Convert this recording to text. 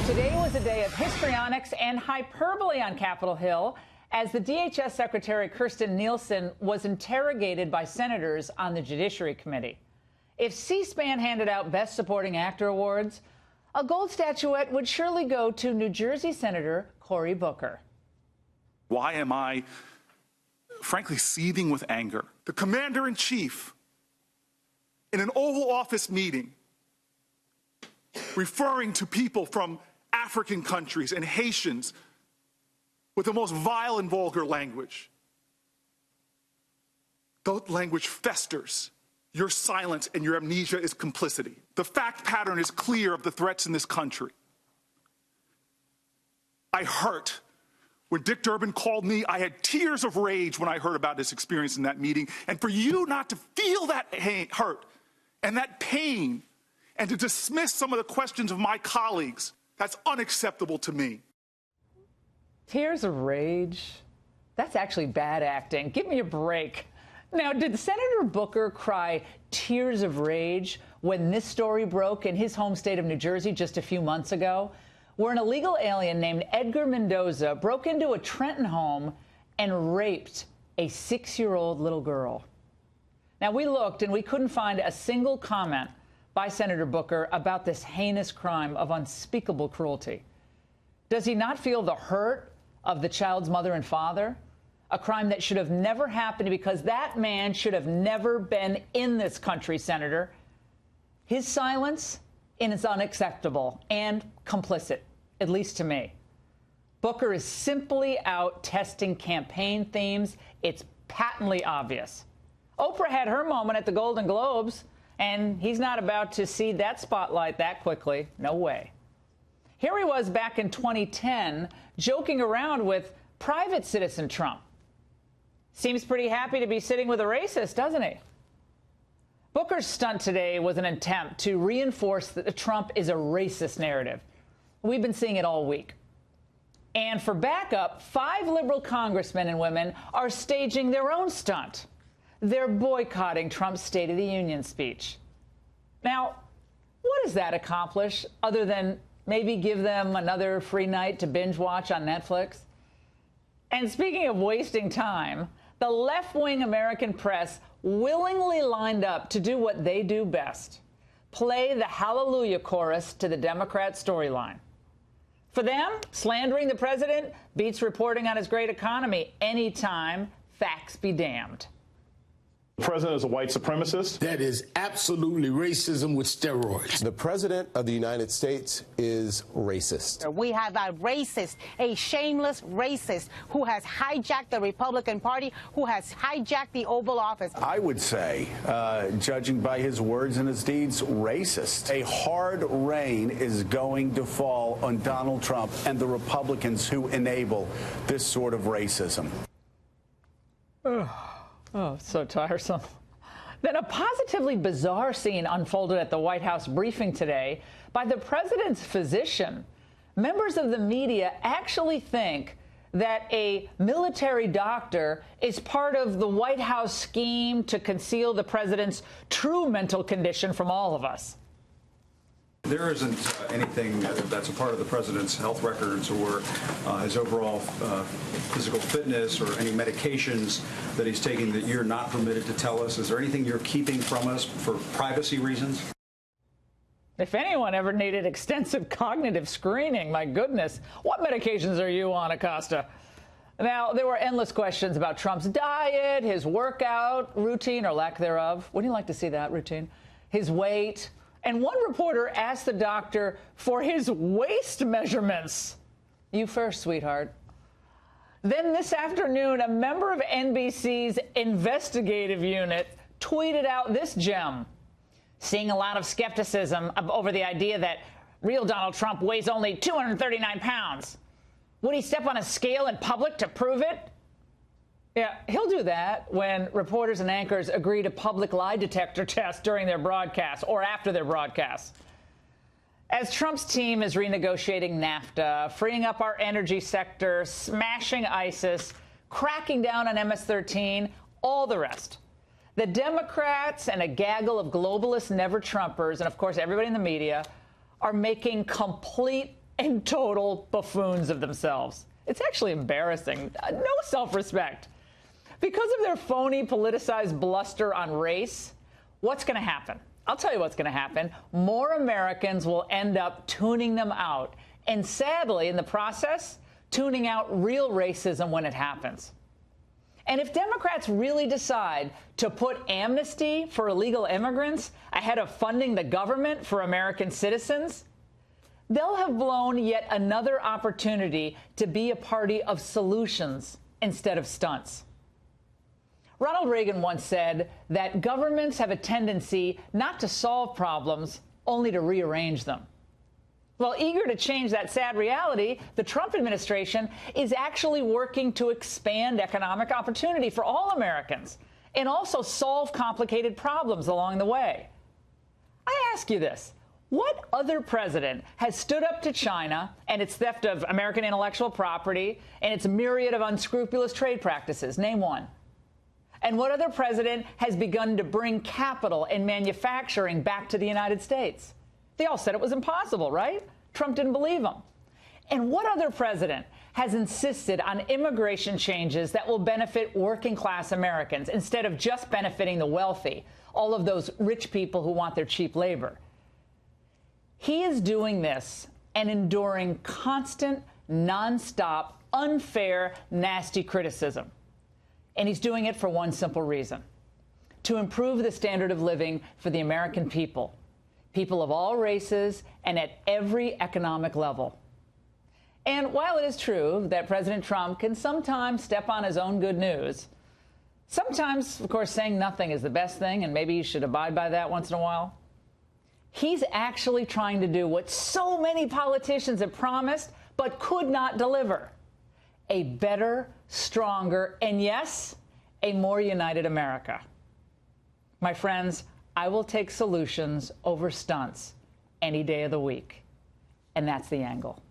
Today was a day of histrionics and hyperbole on Capitol Hill as the DHS Secretary Kirstjen Nielsen was interrogated by senators on the Judiciary Committee. If C-SPAN handed out Best Supporting Actor awards, a gold statuette would surely go to New Jersey Senator Cory Booker. Why am I, frankly, seething with anger? The commander-in-chief, in an Oval Office meeting, referring to people from African countries and Haitians with the most vile and vulgar language. The language festers. Your silence and your amnesia is complicity. The fact pattern is clear of the threats in this country. I hurt. When Dick Durbin called me, I had tears of rage when I heard about his experience in that meeting. And for you not to feel that hurt and that pain and to dismiss some of the questions of my colleagues, that's unacceptable to me. Tears of rage? That's actually bad acting. Give me a break. Now, did Senator Booker cry tears of rage when this story broke in his home state of New Jersey just a few months ago, where an illegal alien named Edgar Mendoza broke into a Trenton home and raped a 6-year-old little girl? Now, we looked and we couldn't find a single comment by Senator Booker about this heinous crime of unspeakable cruelty. Does he not feel the hurt of the child's mother and father? A crime that should have never happened because that man should have never been in this country, Senator. His silence is unacceptable and complicit, at least to me. Booker is simply out testing campaign themes. It's patently obvious. Oprah had her moment at the Golden Globes, and he's not about to see that spotlight that quickly. No way. Here he was back in 2010, joking around with private citizen Trump. Seems pretty happy to be sitting with a racist, doesn't he? Booker's stunt today was an attempt to reinforce that Trump is a racist narrative. We've been seeing it all week. And for backup, 5 liberal congressmen and women are staging their own stunt. They're boycotting Trump's State of the Union speech. Now, what does that accomplish other than maybe give them another free night to binge watch on Netflix? And speaking of wasting time, the left-wing American press willingly lined up to do what they do best: play the hallelujah chorus to the Democrat storyline. For them, slandering the president beats reporting on his great economy anytime. Facts be damned. The president is a white supremacist. That is absolutely racism with steroids. The president of the United States is racist. We have a racist, a shameless racist who has hijacked the Republican Party, who has hijacked the Oval Office. I would say, judging by his words and his deeds, racist. A hard rain is going to fall on Donald Trump and the Republicans who enable this sort of racism. Oh, so tiresome. Then a positively bizarre scene unfolded at the White House briefing today by the president's physician. Members of the media actually think that a military doctor is part of the White House scheme to conceal the president's true mental condition from all of us. There isn't anything that's a part of the president's health records or his overall physical fitness or any medications that he's taking that you're not permitted to tell us. Is there anything you're keeping from us for privacy reasons? If anyone ever needed extensive cognitive screening, my goodness, what medications are you on, Acosta? Now, there were endless questions about Trump's diet, his workout routine or lack thereof. Wouldn't you like to see that routine? His weight. And one reporter asked the doctor for his waist measurements. You first, sweetheart. Then this afternoon, a member of NBC's investigative unit tweeted out this gem, seeing a lot of skepticism over the idea that real Donald Trump weighs only 239 pounds. Would he step on a scale in public to prove it? Yeah, he'll do that when reporters and anchors agree to public lie detector tests during their broadcasts or after their broadcasts. As Trump's team is renegotiating NAFTA, freeing up our energy sector, smashing ISIS, cracking down on MS-13, all the rest, the Democrats and a gaggle of globalist never-Trumpers, and of course everybody in the media, are making complete and total buffoons of themselves. It's actually embarrassing. No self-respect. Because of their phony, politicized bluster on race, what's going to happen? I'll tell you what's going to happen. More Americans will end up tuning them out, and sadly, in the process, tuning out real racism when it happens. And if Democrats really decide to put amnesty for illegal immigrants ahead of funding the government for American citizens, they'll have blown yet another opportunity to be a party of solutions instead of stunts. Ronald Reagan once said that governments have a tendency not to solve problems, only to rearrange them. Well, eager to change that sad reality, the Trump administration is actually working to expand economic opportunity for all Americans and also solve complicated problems along the way. I ask you this. What other president has stood up to China and its theft of American intellectual property and its myriad of unscrupulous trade practices? Name one. And what other president has begun to bring capital and manufacturing back to the United States? They all said it was impossible, right? Trump didn't believe them. And what other president has insisted on immigration changes that will benefit working-class Americans instead of just benefiting the wealthy, all of those rich people who want their cheap labor? He is doing this and enduring constant, nonstop, unfair, nasty criticism. And he's doing it for one simple reason: to improve the standard of living for the American people, people of all races and at every economic level. And while it is true that President Trump can sometimes step on his own good news, sometimes, of course, saying nothing is the best thing, and maybe you should abide by that once in a while, he's actually trying to do what so many politicians have promised but could not deliver: a better, stronger, and yes, a more united America. My friends, I will take solutions over stunts any day of the week. And that's the angle.